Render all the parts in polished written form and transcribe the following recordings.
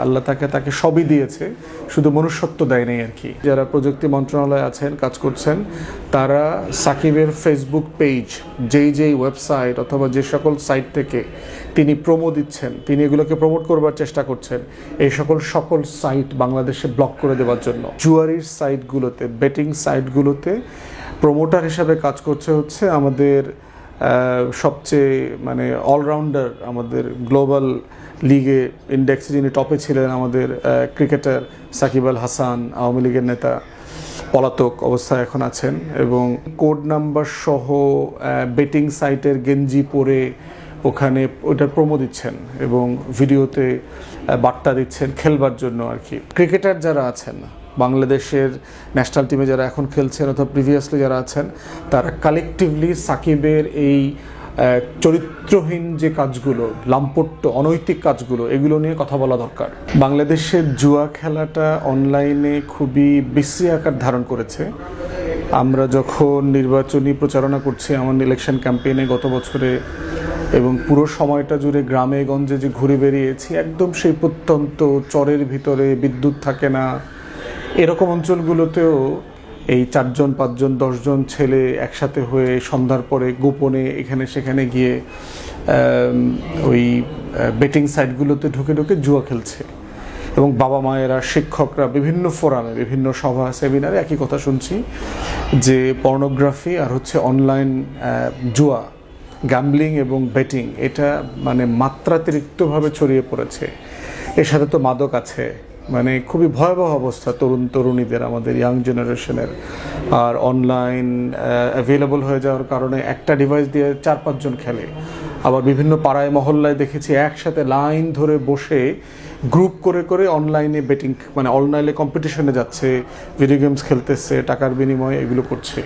আল্লাহ তাকে সবই দিয়েছে, শুধু মনুষ্যত্ব দেয় নাই আর কি। যারা প্রযুক্তি মন্ত্রণালয়ে আছেন, কাজ করছেন, তারা সাকিবের ফেসবুক পেজ, যেই ওয়েবসাইট অথবা যে সকল সাইট থেকে তিনি প্রোমো দিচ্ছেন, তিনি এগুলোকে প্রমোট করবার চেষ্টা করছেন, এই সকল সাইট বাংলাদেশে ব্লক করে দেওয়ার জন্য। জুয়ারির সাইটগুলোতে, বেটিং সাইটগুলোতে প্রমোটার হিসাবে কাজ করছে হচ্ছে আমাদের সবচেয়ে অলরাউন্ডার, আমাদের গ্লোবাল লিগে ইন্ডেক্সে যিনি টপে ছিলেন, আমাদের ক্রিকেটার সাকিব আল হাসান, আওয়ামী লীগের নেতা, পলাতক অবস্থায় এখন আছেন, এবং কোড নাম্বার সহ বেটিং সাইটের গেঞ্জি পরে ওখানে ওইটার প্রোমো দিচ্ছেন এবং ভিডিওতে বার্তা দিচ্ছেন খেলবার জন্য আর কি। ক্রিকেটার যারা আছেন, বাংলাদেশের ন্যাশনাল টিমে যারা এখন খেলছেন অথবা প্রিভিয়াসলি যারা আছেন, তারা কালেকটিভলি সাকিবের এই চরিত্রহীন যে কাজগুলো, লাম্পট্য অনৈতিক কাজগুলো, এগুলো নিয়ে কথা বলা দরকার। বাংলাদেশের জুয়া খেলাটা অনলাইনে খুবই বিশ্রী আকার ধারণ করেছে। আমরা যখন নির্বাচনী প্রচারণা করছি, আমার ইলেকশন ক্যাম্পেইনে গত বছরে এবং পুরো সময়টা জুড়ে গ্রামে গঞ্জে যে ঘুরে বেরিয়েছি, একদম সেই প্রত্যন্ত চরের ভিতরে বিদ্যুৎ থাকে না, এরকম অঞ্চলগুলোতেও এই 4 জন 5 জন 10 জন ছেলে একসাথে হয়ে সন্ধ্যার পরে গোপনে এখানে সেখানে গিয়ে ওই বেটিং সাইটগুলোতে ঢুকে জুয়া খেলছে। এবং বাবা মায়েরা, শিক্ষকরা বিভিন্ন ফোরামে, বিভিন্ন সভা সেমিনারে একই কথা শুনছি যে পর্নোগ্রাফি আর হচ্ছে অনলাইন জুয়া, গ্যাম্বলিং এবং বেটিং, এটা মাত্রাতিরিক্তভাবে ছড়িয়ে পড়েছে। এর সাথে তো মাদক আছে, খুবই ভয়াবহ অবস্থা তরুণীদের, আমাদের ইয়াং জেনারেশনের। আর অনলাইন অ্যাভেলেবল হয়ে যাওয়ার কারণে একটা ডিভাইস দিয়ে 4-5 জন খেলে। আবার বিভিন্ন পাড়ায় মহল্লায় দেখেছি একসাথে লাইন ধরে বসে গ্রুপ করে অনলাইনে বেটিং, অনলাইনে কম্পিটিশনে যাচ্ছে, ভিডিও গেমস খেলতেছে, টাকার বিনিময়ে এগুলো করছে।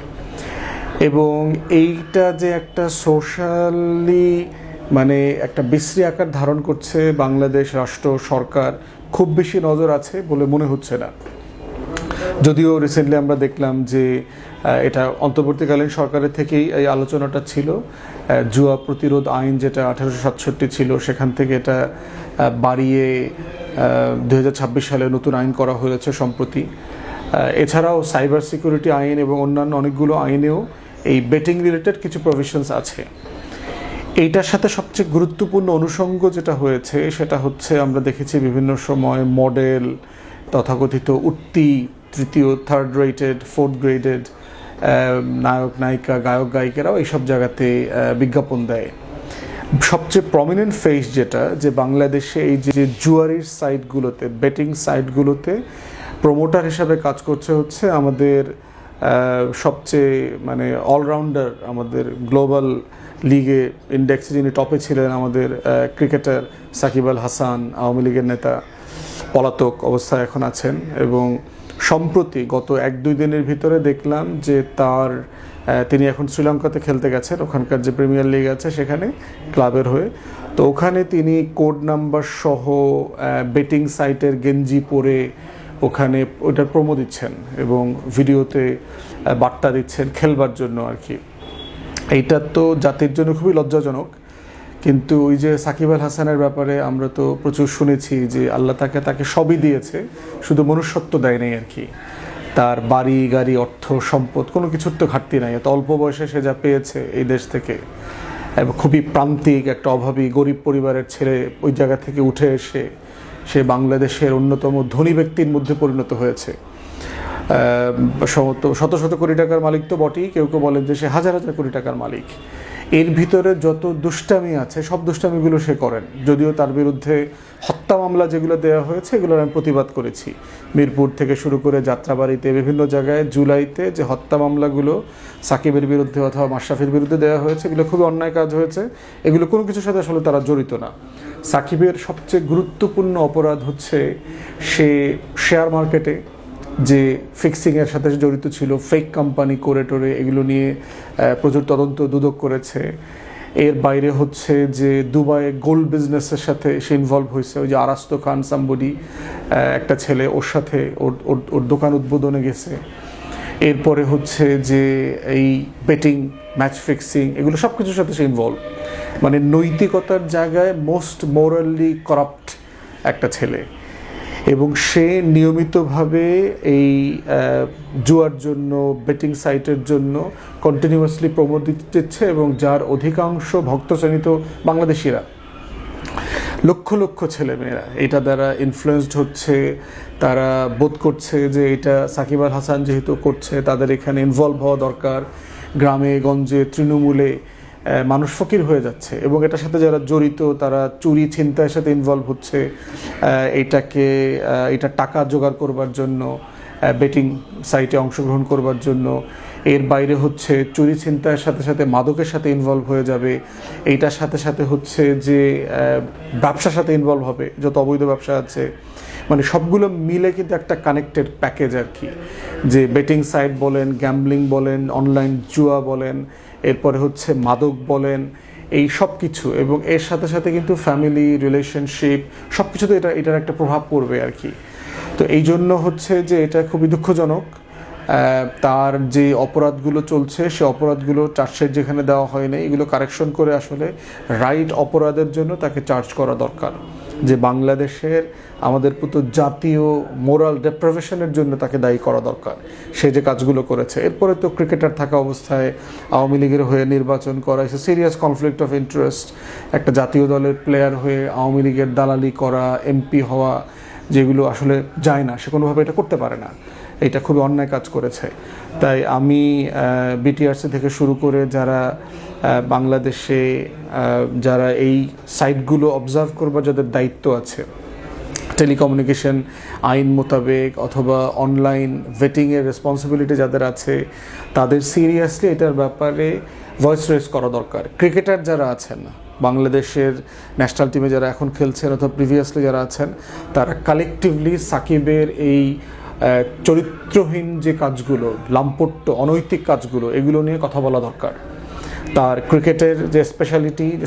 এবং এইটা যে একটা সোশ্যালি একটা বিশ্রী আকার ধারণ করছে, বাংলাদেশ রাষ্ট্র সরকার খুব বেশি নজর আছে বলে মনে হচ্ছে না। যদিও রিসেন্টলি আমরা দেখলাম যে এটা অন্তর্বর্তীকালীন সরকারের থেকেই এই আলোচনাটা ছিল, জুয়া প্রতিরোধ আইন যেটা 1867 ছিল, সেখান থেকে এটা বাড়িয়ে 2026 সালে নতুন আইন করা হয়েছে সম্প্রতি। এছাড়াও সাইবার সিকিউরিটি আইন এবং অন্যান্য অনেকগুলো আইনেও এই বেটিং রিলেটেড কিছু প্রভিশনস আছে। এইটার সাথে সবচেয়ে গুরুত্বপূর্ণ অনুষঙ্গ যেটা হয়েছে সেটা হচ্ছে, আমরা দেখেছি বিভিন্ন সময় মডেল, তথাকথিত উঠতি, তৃতীয়, থার্ড রেটেড, ফোর্থ গ্রেডেড নায়ক নায়িকা, গায়ক গায়িকারাও এইসব জায়গাতে বিজ্ঞাপন দেয়। সবচেয়ে প্রমিনেন্ট ফেস যেটা, যে বাংলাদেশে এই যে জুয়ারির সাইটগুলোতে, বেটিং সাইটগুলোতে প্রমোটার হিসাবে কাজ করছে হচ্ছে আমাদের সবচেয়ে অলরাউন্ডার, আমাদের গ্লোবাল লিগে ইন্ডেক্সে যিনি টপে ছিলেন, আমাদের ক্রিকেটার সাকিব আল হাসান, আওয়ামী লীগের নেতা, পলাতক অবস্থায় এখন আছেন। এবং সম্প্রতি গত 1-2 দিনের ভিতরে দেখলাম যে তিনি এখন শ্রীলঙ্কাতে খেলতে গেছেন, ওখানকার যে প্রিমিয়ার লিগ আছে সেখানে ক্লাবের হয়ে। তো ওখানে তিনি কোড নাম্বার সহ বেটিং সাইটের গেঞ্জি পরে ওখানে ওইটার প্রোমো দিচ্ছেন এবং ভিডিওতে বার্তা দিচ্ছেন খেলবার জন্য আর কি। এইটা তো জাতির জন্য খুবই লজ্জাজনক। কিন্তু ওই যে সাকিব আল হাসানের ব্যাপারে আমরা তো প্রচুর শুনেছি যে আল্লাহ তাকে সবই দিয়েছে, শুধু মনুষ্যত্ব দেয় নাই আর কি। তার বাড়ি গাড়ি, অর্থ সম্পদ, কোনো কিছুর তো ঘাটতি নাই। এত অল্প বয়সে সে যা পেয়েছে এই দেশ থেকে, এবং খুবই প্রান্তিক একটা অভাবী গরিব পরিবারের ছেলে, ওই জায়গা থেকে উঠে এসে সে বাংলাদেশের অন্যতম ধনী ব্যক্তির মধ্যে পরিণত হয়েছে। শত শত কোটি টাকার মালিক তো বটেই, কেউ বলেন যে সে হাজার হাজার কোটি টাকার মালিক। এর ভিতরে যত দুষ্টামি আছে সব দুষ্টামিগুলো সে করেন। যদিও তার বিরুদ্ধে হত্যা মামলা যেগুলো দেওয়া হয়েছে এগুলোর আমি প্রতিবাদ করেছি, মিরপুর থেকে শুরু করে যাত্রাবাড়িতে, বিভিন্ন জায়গায় জুলাইতে যে হত্যা মামলাগুলো সাকিবের বিরুদ্ধে অথবা মাশরাফির বিরুদ্ধে দেওয়া হয়েছে, এগুলো খুবই অন্যায় কাজ হয়েছে। এগুলো কোনো কিছুর সাথে আসলে তারা জড়িত না। সাকিবের সবচেয়ে গুরুত্বপূর্ণ অপরাধ হচ্ছে সে শেয়ার মার্কেটে যে ফিক্সিংয়ের সাথে জড়িত ছিল, ফেক কোম্পানি করে টোরে এগুলো নিয়ে প্রচুর তদন্ত দুদক করেছে। এর বাইরে হচ্ছে যে দুবাই গোল্ড বিজনেসের সাথে সে ইনভলভ হয়েছে। ওই যে আরাস্তো খান সাম্বডি, একটা ছেলে, ওর সাথে ওর দোকান উদ্বোধনে গেছে। এরপরে হচ্ছে যে এই বেটিং, ম্যাচ ফিক্সিং, এগুলো সব কিছুর সাথে সে ইনভলভ। নৈতিকতার জায়গায় মোস্ট মোরালি করাপ্ট একটা ছেলে। এবং সে নিয়মিতভাবে এই জুয়ার জন্য, বেটিং সাইটের জন্য কন্টিনিউয়াসলি প্রমোট দিচ্ছে, এবং যার অধিকাংশ ভক্ত শ্রেণী তো বাংলাদেশিরা, লক্ষ লক্ষ ছেলেমেয়েরা এটা দ্বারা ইনফ্লুয়েসড হচ্ছে। তারা বোধ করছে যে এটা সাকিব আল হাসান যেহেতু করছে, তাদের এখানে ইনভলভ হওয়া দরকার। গ্রামে গঞ্জে তৃণমূলে মানুষ ফকির হয়ে যাচ্ছে, এবং এটার সাথে যারা জড়িত তারা চুরি ছিনতাইয়ের সাথে ইনভলভ হচ্ছে, এটা টাকা জোগাড় করবার জন্য, বেটিং সাইটে অংশগ্রহণ করবার জন্য। এর বাইরে হচ্ছে চুরি ছিনতাইয়ের সাথে সাথে মাদকের সাথে ইনভলভ হয়ে যাবে। এইটার সাথে সাথে হচ্ছে যে ব্যবসার সাথে ইনভলভ হবে, যত অবৈধ ব্যবসা আছে, মানে সবগুলো মিলে কিন্তু একটা কানেক্টেড প্যাকেজ আর কি। যে বেটিং সাইট বলেন, গ্যাম্বলিং বলেন, অনলাইন জুয়া বলেন, এরপরে হচ্ছে মাদক বলেন, এই সব কিছু, এবং এর সাথে সাথে কিন্তু ফ্যামিলি রিলেশনশিপ সব কিছুতে এটার একটা প্রভাব পড়বে আর কি। তো এই জন্য হচ্ছে যে এটা খুবই দুঃখজনক। তার যে অপরাধগুলো চলছে সে অপরাধগুলো চার্জশিট যেখানে দেওয়া হয়নি, এগুলো কারেকশন করে আসলে রাইট অপরাধের জন্য তাকে চার্জ করা দরকার। যে বাংলাদেশের আমাদের পুরো জাতীয় মোরাল ডেপ্রাভেশনের জন্য তাকে দায়ী করা দরকার, সে যে কাজগুলো করেছে। এরপরে তো ক্রিকেটার থাকা অবস্থায় আওয়ামী লীগের হয়ে নির্বাচন করা, it's serious conflict of interest. একটা জাতীয় দলের প্লেয়ার হয়ে আওয়ামী লীগের দালালি করা, এমপি হওয়া, যেগুলো আসলে যায় না, সে কোনোভাবে এটা করতে পারে না। এটা খুবই অন্যায় কাজ করেছে। তাই আমি বিটিআরসি থেকে শুরু করে যারা বাংলাদেশে যারা এই সাইটগুলো অবজার্ভ করবার যাদের দায়িত্ব আছে, টেলিকমিউনিকেশন আইন মোতাবেক অথবা অনলাইন ভেটিংয়ের রেসপন্সিবিলিটি যাদের আছে, তাদের সিরিয়াসলি এটার ব্যাপারে ভয়েস রেজ করা দরকার। ক্রিকেটার যারা আছেন বাংলাদেশের ন্যাশনাল টিমে যারা এখন খেলছেন অথবা প্রিভিয়াসলি যারা আছেন, তারা কালেকটিভলি সাকিবের এই চরিত্রহীন যে কাজগুলো, লাম্পট্য অনৈতিক কাজগুলো, এগুলো নিয়ে কথা বলা দরকার। তার ক্রিকেটের যে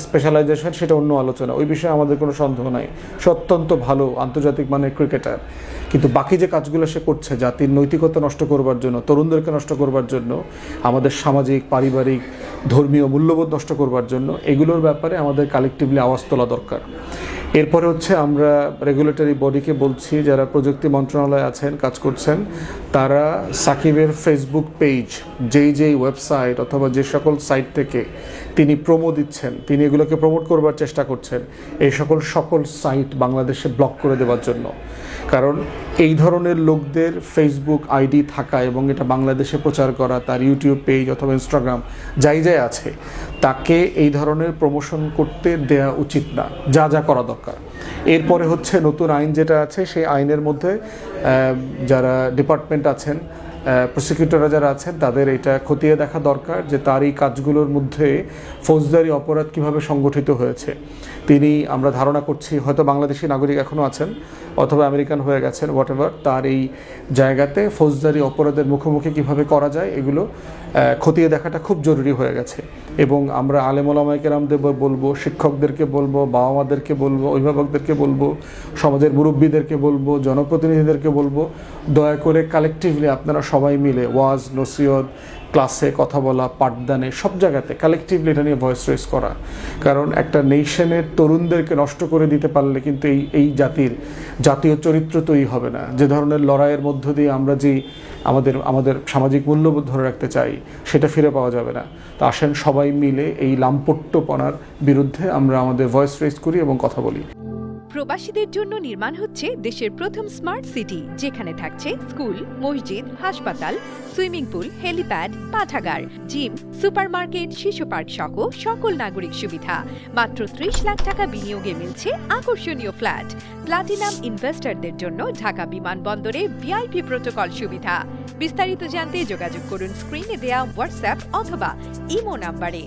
স্পেশালাইজেশন সেটা অন্য আলোচনা, ওই বিষয়ে আমাদের কোনো সন্দেহ নাই। সে অত্যন্ত ভালো আন্তর্জাতিক মানের ক্রিকেটার, কিন্তু বাকি যে কাজগুলো সে করছে জাতির নৈতিকতা নষ্ট করবার জন্য, তরুণদেরকে নষ্ট করবার জন্য, আমাদের সামাজিক, পারিবারিক, ধর্মীয় মূল্যবোধ নষ্ট করবার জন্য, এগুলোর ব্যাপারে আমাদের কালেকটিভলি আওয়াজ তোলা দরকার। এরপরে হচ্ছে আমরা রেগুলেটরি বডিকে বলছি, যারা প্রযুক্তি মন্ত্রণালয়ে আছেন, কাজ করছেন, তারা সাকিবের ফেসবুক পেজ, যেই ওয়েবসাইট অথবা যে সকল সাইট থেকে তিনি প্রোমো দিচ্ছেন, তিনি এগুলোকে প্রমোট করবার চেষ্টা করছেন, এই সকল সাইট বাংলাদেশে ব্লক করে দেওয়ার জন্য। কারণ এই ধরনের লোকদের ফেসবুক আইডি থাকা এবং এটা বাংলাদেশে প্রচার করা, তার ইউটিউব পেজ অথবা ইনস্টাগ্রাম যাই আছে, তাকে এই ধরনের প্রমোশন করতে দেয়া উচিত না, যা করা দরকার। এরপরে হচ্ছে নতুন আইন যেটা আছে, সেই আইনের মধ্যে যারা ডিপার্টমেন্ট আছেন, প্রসিকিউটররা যারা আছেন, তাদের এটা খতিয়ে দেখা দরকার যে তার এই কাজগুলোর মধ্যে ফৌজদারি অপরাধ কিভাবে সংগঠিত হয়েছে। তিনি, আমরা ধারণা করছি, হয়তো বাংলাদেশি নাগরিক এখনও আছেন অথবা আমেরিকান হয়ে গেছেন, হোয়াটএভার, তার এই জায়গাতে ফৌজদারি অপরাধের মুখোমুখি কিভাবে করা যায়, এগুলো খতিয়ে দেখাটা খুব জরুরি হয়ে গেছে। এবং আমরা আলেম ওলামায়ে কেরামদের বলবো, শিক্ষকদেরকে বলবো, বাবা মাদেরকে বলবো, অভিভাবকদেরকে বলবো, সমাজের মুরব্বীদেরকে বলবো, জনপ্রতিনিধিদেরকে বলবো, দয়া করে কালেকটিভলি আপনারা সবাই মিলে ওয়াজ, নসিহত, ক্লাসে কথা বলা, পাঠদানে, সব জায়গাতে কালেকটিভলি এটা নিয়ে ভয়েস রেজ করা। কারণ একটা নেশনের তরুণদেরকে নষ্ট করে দিতে পারলে কিন্তু এই জাতীয় চরিত্র তৈরি হবে না। যে ধরনের লড়াইয়ের মধ্য দিয়ে আমরা যে আমাদের সামাজিক মূল্যবোধ ধরে রাখতে চাই, সেটা ফিরে পাওয়া যাবে না। তো আসেন সবাই মিলে এই লাম্পট্যপনার বিরুদ্ধে আমরা আমাদের ভয়েস রেজ করি এবং কথা বলি। প্রবাসীদের জন্য নির্মাণ হচ্ছে দেশের প্রথম স্মার্ট সিটি, যেখানে থাকছে স্কুল, মসজিদ, হাসপাতাল, সুইমিং পুল, হেলিপ্যাড, পাঠাগার, জিম, সুপারমার্কেট, শিশু পার্ক সহ সকল নাগরিক সুবিধা। মাত্র 30 লাখ টাকা বিনিয়োগে মিলছে আকর্ষণীয় ফ্ল্যাট। প্লাটিনাম ইনভেস্টরদের জন্য ঢাকা বিমানবন্দরে ভিআইপি প্রোটোকল সুবিধা। বিস্তারিত জানতে যোগাযোগ করুন স্ক্রিনে দেয়া হোয়াটসঅ্যাপ অথবা ইমো নাম্বারে।